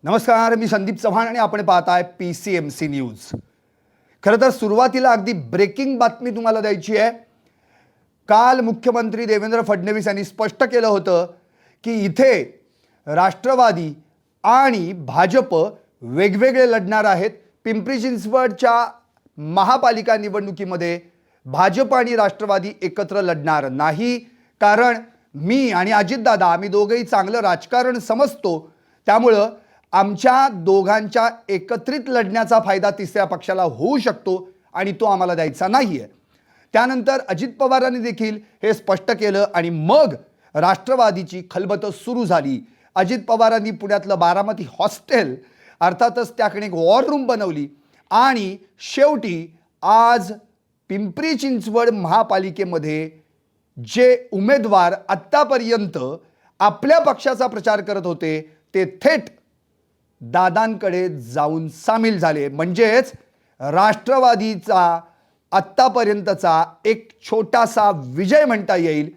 नमस्कार, मी संदीप चव्हाण आणि आपण पाहताय PCMC न्यूज। खरं तर सुरुवातीला अगदी ब्रेकिंग बातमी तुम्हाला द्यायची आहे। काल मुख्यमंत्री देवेंद्र फडणवीस यांनी स्पष्ट केलं होतं की इथे राष्ट्रवादी आणि भाजप वेगवेगळे लढणार आहेत। पिंपरी चिंचवडच्या महापालिका निवडणुकीमध्ये भाजप आणि राष्ट्रवादी एकत्र लढणार नाही, कारण मी आणि अजितदादा आम्ही दोघेही चांगलं राजकारण समजतो, त्यामुळे आमच्या दोघांच्या एकत्रित लढण्याचा फायदा तिसऱ्या पक्षाला होऊ शकतो आणि तो आम्हाला द्यायचा नाहीये। त्यानंतर अजित पवारांनी देखील हे स्पष्ट केलं आणि मग राष्ट्रवादीची खलबत सुरू झाली। अजित पवारांनी पुण्यातलं बारामती हॉस्टेल अर्थातच त्याकडे एक वॉर रूम बनवली आणि शेवटी आज पिंपरी चिंचवड महापालिकेमध्ये जे उमेदवार आत्तापर्यंत आपल्या पक्षाचा प्रचार करत होते ते थेट दादांकडे जाऊन सामील झाले। म्हणजेच राष्ट्रवादीचा आत्तापर्यंतचा एक छोटासा विजय म्हणता येईल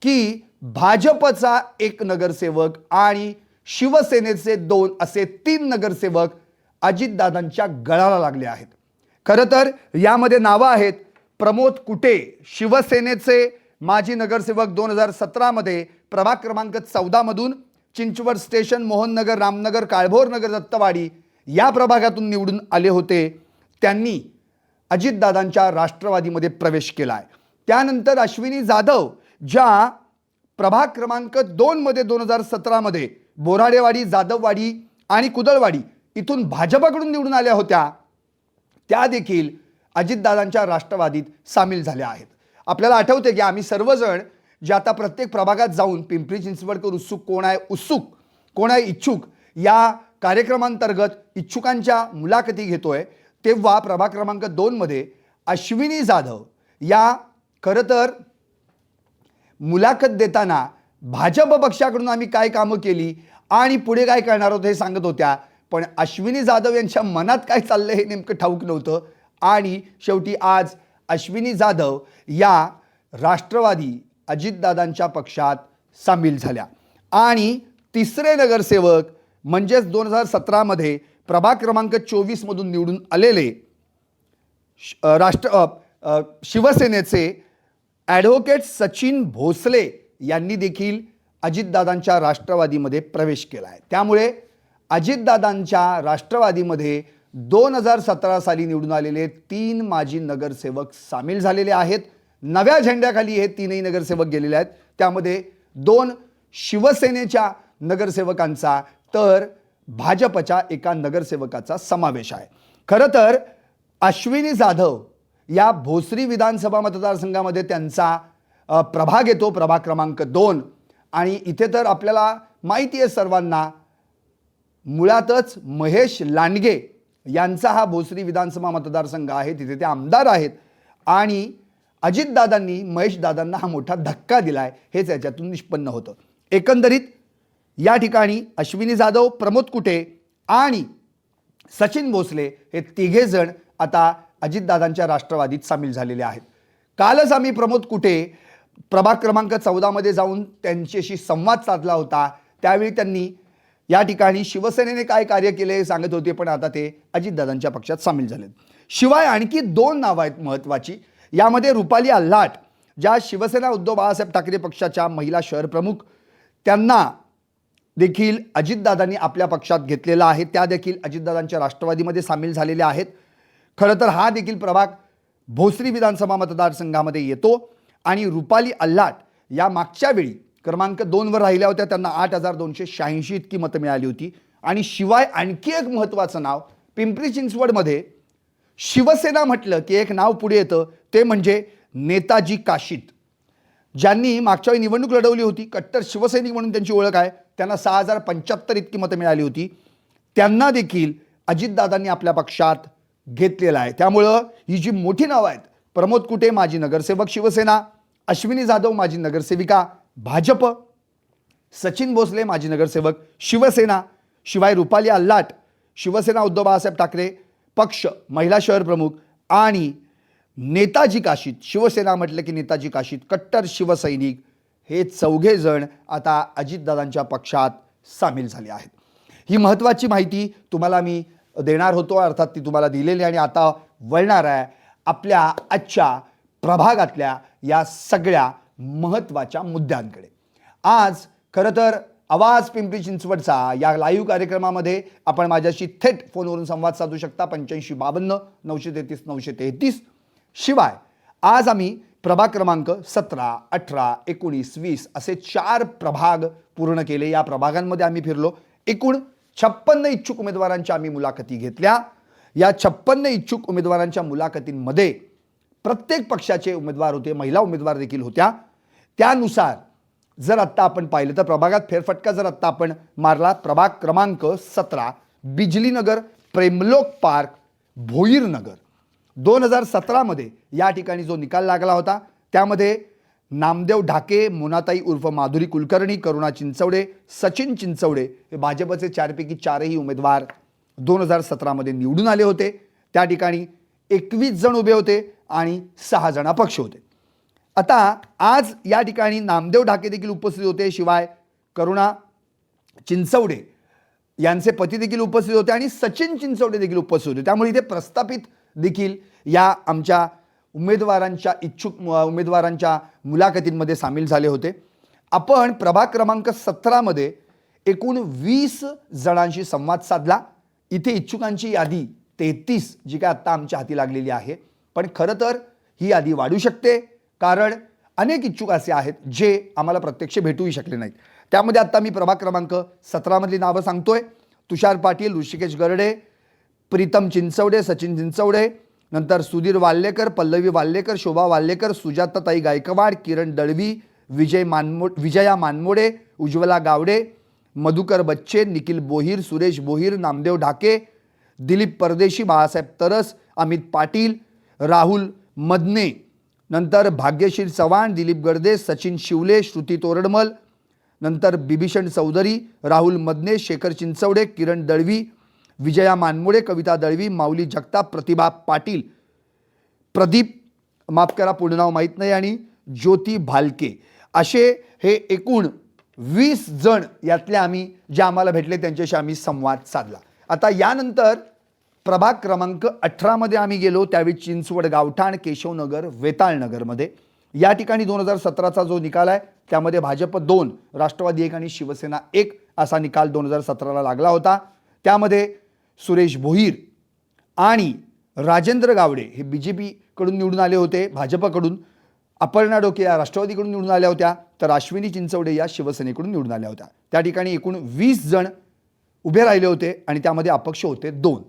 की भाजपचा एक नगरसेवक आणि शिवसेनेचे 2 असे 3 नगरसेवक अजितदादांच्या गळाला लागले आहेत। खरं तर यामध्ये नावं आहेत प्रमोद कुटे, शिवसेनेचे माजी नगरसेवक, 2017 मध्ये प्रभाग क्रमांक 14 मधून चिंचवड स्टेशन, मोहननगर, रामनगर, काळभोरनगर, दत्तवाडी या प्रभागातून निवडून आले होते। त्यांनी अजितदादांच्या राष्ट्रवादीमध्ये प्रवेश केला आहे। त्यानंतर अश्विनी जाधव ज्या प्रभाग क्रमांक 2 मध्ये 2017 मध्ये बोराडेवाडी, जाधववाडी आणि कुदळवाडी इथून भाजपकडून निवडून आल्या होत्या, त्या देखील अजितदादांच्या राष्ट्रवादीत सामील झाल्या आहेत। आपल्याला आठवते की आम्ही सर्वजण जे आता प्रत्येक प्रभागात जाऊन पिंपरी चिंचवडकर उत्सुक कोण आहे इच्छुक या कार्यक्रमांतर्गत इच्छुकांच्या मुलाखती घेतोय, तेव्हा प्रभाग क्रमांक 2 मध्ये अश्विनी जाधव या खरं तर मुलाखत देताना भाजप पक्षाकडून आम्ही काय कामं केली आणि पुढे काय करणार आहोत हे सांगत होत्या, पण अश्विनी जाधव यांच्या मनात काय चाललंय हे नेमकं ठाऊक नव्हतं। आणि शेवटी आज अश्विनी जाधव या राष्ट्रवादी अजितदादांच्या पक्षात सामील झाल्या आणि तिसरे नगरसेवक म्हणजेच 2017 मध्ये प्रभाग क्रमांक 24 मधून निवडून आलेले शिवसेनेचे ॲडव्होकेट सचिन भोसले यांनी देखील अजितदादांच्या राष्ट्रवादीमध्ये प्रवेश केला आहे। त्यामुळे अजितदादांच्या राष्ट्रवादीमध्ये 2017 साली निवडून आलेले 3 माजी नगरसेवक सामील झालेले आहेत। नव्या झेंड्याखाली हे 3ही नगरसेवक गेलेले आहेत, त्यामध्ये 2 शिवसेनेच्या नगरसेवकांचा तर भाजपच्या एका नगरसेवकाचा समावेश आहे। खरं तर अश्विनी जाधव या भोसरी विधानसभा मतदारसंघामध्ये त्यांचा प्रभाग येतो, प्रभाग क्रमांक 2, आणि इथे तर आपल्याला माहिती आहे सर्वांना, मुळातच महेश लांडगे यांचा हा भोसरी विधानसभा मतदारसंघ आहे, तिथे ते आमदार आहेत आणि अजितदादांनी महेशदादांना हा मोठा धक्का दिलाय हेच याच्यातून निष्पन्न होतं। एकंदरीत या ठिकाणी अश्विनी जाधव, प्रमोद कुटे आणि सचिन भोसले हे तिघे जण आता अजितदादांच्या राष्ट्रवादीत सामील झालेले आहेत। कालच आम्ही प्रमोद कुटे प्रभाग क्रमांक 14 मध्ये जाऊन त्यांच्याशी संवाद साधला होता, त्यावेळी त्यांनी या ठिकाणी शिवसेनेने काय कार्य केले हे सांगत होते, पण आता ते अजितदादांच्या पक्षात सामील झालेत। शिवाय आणखी 2 नावं आहेत महत्त्वाची, यामध्ये रुपाली अल्हाट ज्या शिवसेना उद्धव बाळासाहेब ठाकरे पक्षाच्या महिला शहर प्रमुख, त्यांना देखील अजितदादांनी आपल्या पक्षात घेतलेला आहे, त्या देखील अजितदादांच्या राष्ट्रवादीमध्ये सामील झालेल्या आहेत। खरं तर हा देखील प्रभाग भोसरी विधानसभा मतदारसंघामध्ये येतो आणि रुपाली अल्हाट या मागच्या वेळी क्रमांक 2 वर राहिल्या होत्या, त्यांना 8286 इतकी मतं मिळाली होती। आणि शिवाय आणखी एक महत्त्वाचं नाव, पिंपरी चिंचवडमध्ये शिवसेना म्हटलं की एक नाव पुढे येतं, ते म्हणजे नेताजी काशीत, ज्यांनी मागच्या वेळी निवडणूक लढवली होती, कट्टर शिवसैनिक म्हणून त्यांची ओळख आहे, त्यांना 6075 इतकी मतं मिळाली होती, त्यांना देखील अजितदादांनी आपल्या पक्षात घेतलेला आहे। त्यामुळं ही जी मोठी नावं आहेत, प्रमोद कुटे माजी नगरसेवक शिवसेना, अश्विनी जाधव माजी नगरसेविका भाजप, सचिन भोसले माजी नगरसेवक शिवसेना, शिवाय रुपाली अल्हाट शिवसेना उद्धव बाळासाहेब ठाकरे पक्ष महिला शहर प्रमुख, आणि नेताजी काशीत, शिवसेना म्हटलं की नेताजी काशीत कट्टर शिवसैनिक, हे चौघे जण आता अजितदादांच्या पक्षात सामील झाले आहेत। ही महत्त्वाची माहिती तुम्हाला मी देणार होतो, अर्थात ती तुम्हाला दिलेली, आणि आता वळणार आहे आपल्या आजच्या प्रभागातल्या या सगळ्या महत्त्वाच्या मुद्द्यांकडे. आज खरं तर आवाज पिंपरी चिंचवडचा या लाईव्ह कार्यक्रमामध्ये आपण माझ्याशी थेट फोनवरून संवाद साधू शकता 8552 933 933. शिवाय आज आम्ही प्रभाग क्रमांक 17, 18, 19, 20 असे 4 प्रभाग पूर्ण केले. या प्रभागांमध्ये आम्ही फिरलो. एकूण 56 इच्छुक उमेदवारांच्या आम्ही मुलाखती घेतल्या. या 56 इच्छुक उमेदवारांच्या मुलाखतींमध्ये प्रत्येक पक्षाचे उमेदवार होते, महिला उमेदवार देखील होत्या. त्यानुसार जर आत्ता आपण पाहिलं तर प्रभागात फेरफटका जर आत्ता आपण मारला, प्रभाग क्रमांक 17 बिजलीनगर, प्रेमलोक पार्क, भोईरनगर 2017 मध्ये या ठिकाणी जो निकाल लागला होता त्यामध्ये नामदेव ढाके, मोनाताई उर्फ माधुरी कुलकर्णी, करुणा चिंचवडे, सचिन चिंचवडे हे भाजपचे 4 पैकी 4ही उमेदवार 2017 मध्ये निवडून आले होते. त्या ठिकाणी 21 जण उभे होते आणि 6 जण अपक्ष होते. आता आज या ठिकाणी नामदेव ढाके देखील उपस्थित होते, शिवाय करुणा चिंचवडे यांचे पती देखील उपस्थित होते आणि सचिन चिंचवडे देखील उपस्थित होते. त्यामुळे इथे प्रस्थापित देखील या आमच्या उमेदवारांच्या इच्छुक उमेदवारांच्या मुलाखतींमध्ये सामील झाले होते. आपण प्रभाग क्रमांक 17 मध्ये एकूण 20 जणांशी संवाद साधला. इथे इच्छुकांची यादी 33 जी काय आत्ता आमच्या हाती लागलेली आहे, पण खरं तर ही यादी वाढू शकते, कारण अनेक इच्छुक असे आहेत जे आम्हाला प्रत्यक्ष भेटूही शकले नाहीत. त्यामध्ये आत्ता मी प्रभाग क्रमांक 17 मधली नावं सांगतोय. तुषार पाटील, ऋषिकेश गरडे, प्रीतम चिंचवडे, सचिन चिंचवडे, नंतर सुधीर वाल्लेकर, पल्लवी वाल्लेकर, शोभा वाल्लेकर, सुजाताताई गायकवाड, किरण दळवी, विजया मानमोडे, उज्ज्वला गावडे, मधुकर बच्चे, निखिल बोहीर, सुरेश बोहीर, नामदेव ढाके, दिलीप परदेशी, बाळासाहेब तरस, अमित पाटील, राहुल मदने, नंतर भाग्यशील चव्हाण, दिलीप गर्दे, सचिन शिवले, श्रुती तोरडमल, नंतर बिभीषण चौधरी, राहुल मदने, शेखर चिंचवडे, किरण दळवी, विजया मानमोडे, कविता दळवी, माऊली जगताप, प्रतिभा पाटील, प्रदीप, माफ करा पूर्ण नाव माहीत नाही, आणि ज्योती भालके असे हे एकूण 20 जण यातले आम्ही जे आम्हाला भेटले त्यांच्याशी आम्ही संवाद साधला. आता यानंतर प्रभाग क्रमांक 18 मध्ये आम्ही गेलो. त्यावेळी चिंचवड, गावठाण, केशवनगर, वेताळनगरमध्ये या ठिकाणी 2017चा जो निकाल आहे त्यामध्ये भाजप 2, राष्ट्रवादी 1 आणि शिवसेना 1 असा निकाल 2017ला लागला होता. त्यामध्ये सुरेश भोईर आणि राजेंद्र गावडे हे बीजेपी कडून निवडून आले होते, भाजपकडून अपर्णा डोके या राष्ट्रवादीकडून निवडून आल्या होत्या, तर अश्विनी चिंचवडे या शिवसेनेकडून निवडून आल्या होत्या. त्या ठिकाणी एकूण 20 जण उभे राहिले होते आणि त्यामध्ये अपक्ष होते 2.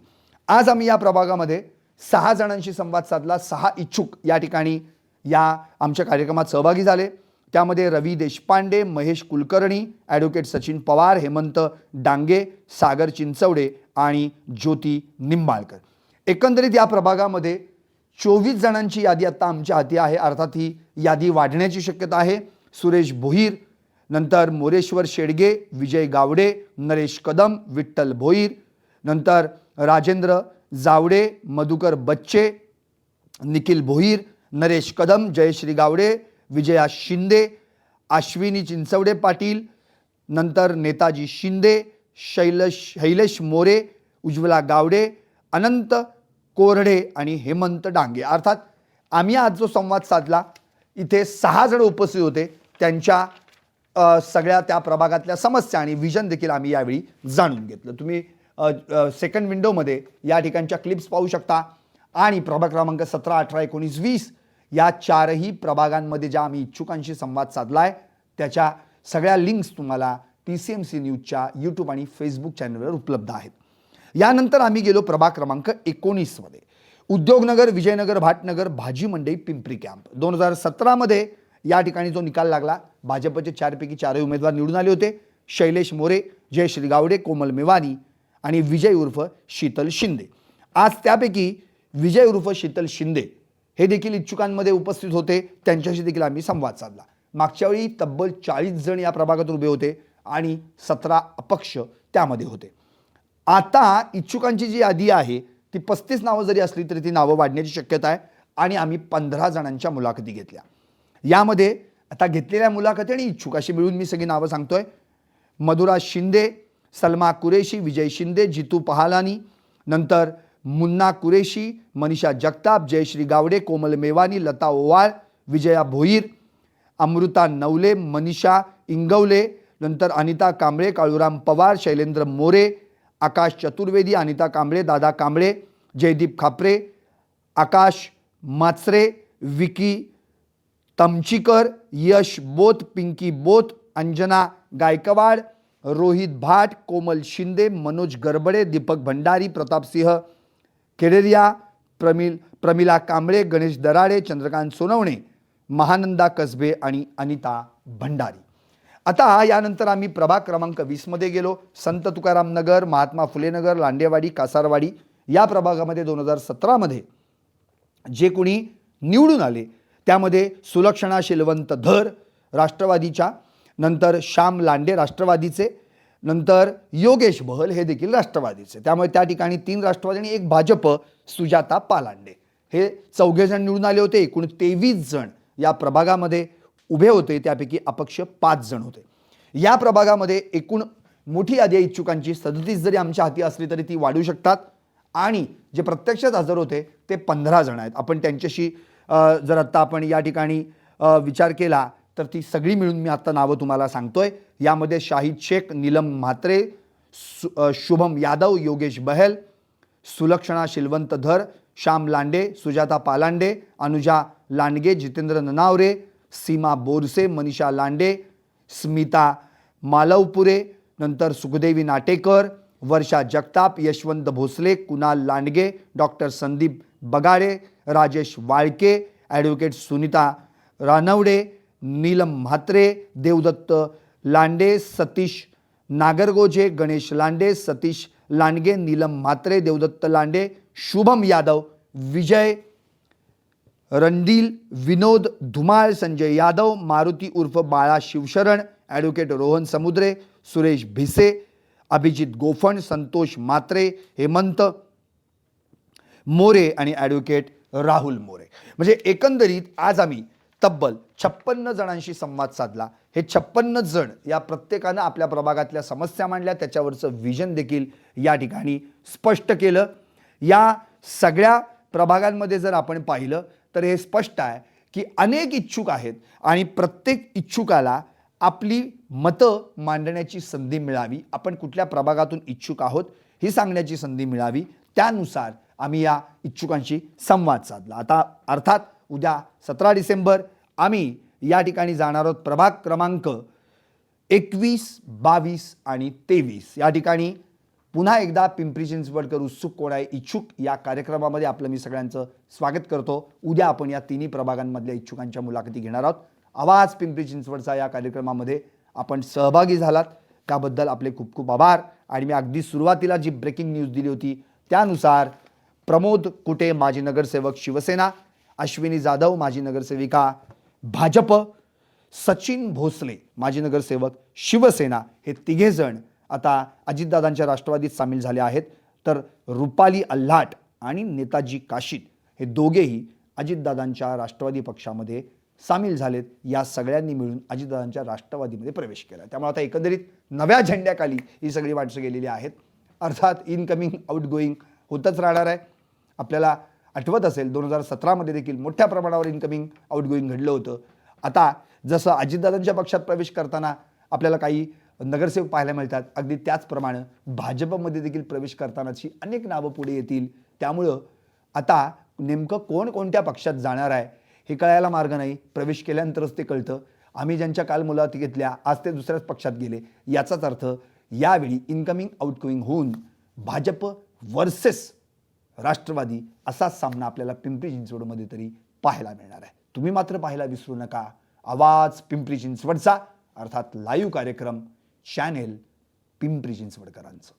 आज आम्ही या प्रभागामध्ये 6 जणांशी संवाद साधला. 6 इच्छुक या ठिकाणी या आमच्या कार्यक्रमात सहभागी झाले. त्यामध्ये रवी देशपांडे, महेश कुलकर्णी, ॲडव्होकेट सचिन पवार, हेमंत डांगे, सागर चिंचवडे आणि ज्योती निंबाळकर. एकंदरीत या प्रभागामध्ये 24 जणांची यादी आता आमच्या हाती आहे. अर्थात ही यादी वाढण्याची शक्यता आहे. सुरेश भोईर, नंतर मोरेश्वर शेडगे, विजय गावडे, नरेश कदम, विठ्ठल भोईर, नंतर राजेंद्र जावडे, मधुकर बच्चे, निखिल भोईर, नरेश कदम, जयश्री गावडे, विजया शिंदे, अश्विनी चिंचवडे पाटील, नंतर नेताजी शिंदे, शैलेश मोरे, उज्ज्वला गावडे, अनंत कोरडे आणि हेमंत डांगे. अर्थात आम्ही आज जो संवाद साधला इथे 6 जण उपस्थित होते. त्यांच्या सगळ्या त्या प्रभागातल्या समस्या आणि विजन देखील आम्ही यावेळी जाणून घेतलं. तुम्ही सेकंड विंडोमध्ये या ठिकाणच्या क्लिप्स पाहू शकता. आणि प्रभाग क्रमांक 17, 18, 19, 20 या 4ही प्रभागांमध्ये ज्या आम्ही इच्छुकांशी संवाद साधलाय त्याच्या सगळ्या लिंक्स तुम्हाला PCMC न्यूजच्या यूट्यूब आणि फेसबुक चॅनलवर उपलब्ध आहेत. यानंतर आम्ही गेलो प्रभाग क्रमांक 19 मध्ये. उद्योगनगर, विजयनगर, भाटनगर, भाजी मंडई, पिंपरी कॅम्प. 2017 मध्ये या ठिकाणी जो निकाल लागला भाजपचे 4 पैकी 4 उमेदवार निवडून आले होते. शैलेश मोरे, जयश्री गावडे, कोमल मेवानी आणि विजय उर्फ शीतल शिंदे. आज त्यापैकी विजय उर्फ शीतल शिंदे हे देखील इच्छुकांमध्ये उपस्थित होते. त्यांच्याशी देखील आम्ही संवाद साधला. मागच्या वेळी तब्बल 40 जण या प्रभागात उभे होते आणि 17 अपक्ष त्यामध्ये होते. आता इच्छुकांची जी यादी आहे ती 35 नावं जरी असली तरी ती नावं वाढण्याची शक्यता आहे आणि आम्ही 15 जणांच्या मुलाखती घेतल्या. यामध्ये आता घेतलेल्या मुलाखती आणि इच्छुक अशी मिळून मी सगळी नावं सांगतोय. मधुरा शिंदे, सलमा कुरेशी, विजय शिंदे, जितू पहालानी, नंतर मुन्ना कुरेशी, मनीषा जगताप, जयश्री गावडे, कोमल मेवानी, लता ओवाळ, विजया भोईर, अमृता नवले, मनीषा इंगवले, नंतर अनिता कांबळे, काळूराम पवार, शैलेंद्र मोरे, आकाश चतुर्वेदी, अनिता कांबळे, दादा कांबळे, जयदीप खापरे, आकाश माचरे, विकी तमचीकर, यश बोथ, पिंकी बोथ, अंजना गायकवाड, रोहित भाट, कोमल शिंदे, मनोज गरबडे, दीपक भंडारी, प्रतापसिंह केडेरिया, प्रमिला कांबळे, गणेश दराडे, चंद्रकांत सोनवणे, महानंदा कसबे आणि अनिता भंडारी. आता यानंतर आम्ही प्रभाग क्रमांक 20 मध्ये गेलो. संत तुकाराम नगर, महात्मा फुले नगर, लांडेवाडी, कासारवाडी या प्रभागामध्ये 2017 मध्ये जे कोणी निवडून आले त्यामध्ये सुलक्षणा शिलवंत धर राष्ट्रवादीच्या, नंतर श्याम लांडे राष्ट्रवादीचे, नंतर योगेश बहल हे देखील राष्ट्रवादीचे. त्यामुळे त्या ठिकाणी 3 राष्ट्रवादी आणि 1 भाजप, सुजाता पालांडे हे 4 जण निवडून आले होते. एकूण 23 जण या प्रभागामध्ये उभे होते, त्यापैकी अपक्ष 5 जण होते. या प्रभागामध्ये एकूण मोठी यादी इच्छुकांची 37 जरी आमच्या हाती असली तरी ती वाढू शकतात आणि जे प्रत्यक्षात हजर होते ते 15 जण आहेत. आपण त्यांच्याशी जर आता आपण या ठिकाणी विचार केला तर ती सगळी मिळून मी आता नावं तुम्हाला सांगतोय. यामध्ये शाहिद शेख, नीलम म्हात्रे, शुभम यादव, योगेश बहल, सुलक्षणा शिलवंत धर, श्याम लांडे, सुजाता पालांडे, अनुजा लांडगे, जितेंद्र ननावरे, सीमा बोरसे, मनीषा लांडे, स्मिता मालवपुरे, नंतर सुखदेवी नाटेकर, वर्षा जगताप, यशवंत भोसले, कुणाल लांडगे, डॉक्टर संदीप बगाडे, राजेश वाळके, ॲडव्होकेट सुनीता रानवडे, नीलम म्हात्रे, देवदत्त लांडे, सतीश नागरगोजे, गणेश लांडे, सतीश लांडगे, नीलम म्हात्रे, देवदत्त लांडे, शुभम यादव, विजय रणदिल, विनोद धुमाळ, संजय यादव, मारुती उर्फ बाळा शिवशरण, ॲडव्होकेट रोहन समुद्रे, सुरेश भिसे, अभिजित गोफण, संतोष मात्रे, हेमंत मोरे आणि ॲडव्होकेट राहुल मोरे. म्हणजे एकंदरीत आज आम्ही तब्बल 56 जणांशी संवाद साधला. हे 56 जण या प्रत्येकानं आपल्या प्रभागातल्या समस्या मांडल्या, त्याच्यावरचं विजन देखील या ठिकाणी स्पष्ट केलं. या सगळ्या प्रभागांमध्ये जर आपण पाहिलं तर हे स्पष्ट आहे की अनेक इच्छुक आहेत आणि प्रत्येक इच्छुकाला आपली मतं मांडण्याची संधी मिळावी, आपण कुठल्या प्रभागातून इच्छुक आहोत ही सांगण्याची संधी मिळावी, त्यानुसार आम्ही या इच्छुकांशी संवाद साधला. आता अर्थात उद्या 17 डिसेंबर आम्ही या ठिकाणी जाणार आहोत प्रभाग क्रमांक 21, 22 आणि 23 या ठिकाणी. पुन्हा एकदा पिंपरी चिंचवडकर उत्सुक कोण आहे इच्छुक या कार्यक्रमामध्ये आपलं मी सगळ्यांचं स्वागत करतो. उद्या आपण या तिन्ही प्रभागांमधल्या इच्छुकांच्या मुलाखती घेणार आहोत. आवाज पिंपरी चिंचवडचा या कार्यक्रमामध्ये आपण सहभागी झालात त्याबद्दल आपले खूप खूप आभार. आणि मी अगदी सुरुवातीला जी ब्रेकिंग न्यूज दिली होती त्यानुसार प्रमोद कुटे माजी नगरसेवक शिवसेना, अश्विनी जाधव माजी नगरसेविका भाजप, सचिन भोसले माजी नगरसेवक शिवसेना हे 3 जण आता अजितदादांच्या राष्ट्रवादीत सामील झाले आहेत. तर रुपाली अल्हाट आणि नेताजी काशीद हे दोघेही अजितदादांच्या राष्ट्रवादी पक्षामध्ये सामील झालेत. या सगळ्यांनी मिळून अजितदादांच्या राष्ट्रवादीमध्ये प्रवेश केला. त्यामुळे आता एकंदरीत नव्या झेंड्याखाली ही सगळी माणसं गेलेली आहेत. अर्थात इनकमिंग आउटगोईंग होतच राहणार आहे. आपल्याला आठवत असेल 2017 मध्ये देखील मोठ्या प्रमाणावर इनकमिंग आउटगोईंग घडलं होतं. आता जसं अजितदादांच्या पक्षात प्रवेश करताना आपल्याला काही नगरसेवक पाहायला मिळतात, अगदी त्याचप्रमाणे भाजपमध्ये देखील प्रवेश करतानाची अनेक नावं पुढे येतील. त्यामुळं आता नेमकं कोण कोणत्या पक्षात जाणार आहे हे कळायला मार्ग नाही, प्रवेश केल्यानंतरच ते कळतं. आम्ही ज्यांच्या काल मुलाखती घेतल्या आज ते दुसऱ्याच पक्षात गेले, याचाच अर्थ यावेळी इनकमिंग आउटगोईंग होऊन भाजप वर्सेस राष्ट्रवादी असाच सामना आपल्याला पिंपरी चिंचवडमध्ये तरी पाहायला मिळणार आहे. तुम्ही मात्र पाहायला विसरू नका आवाज पिंपरी चिंचवडचा, अर्थात लाईव्ह कार्यक्रम चॅनेल पिंपरी चिंचवडकरांचं.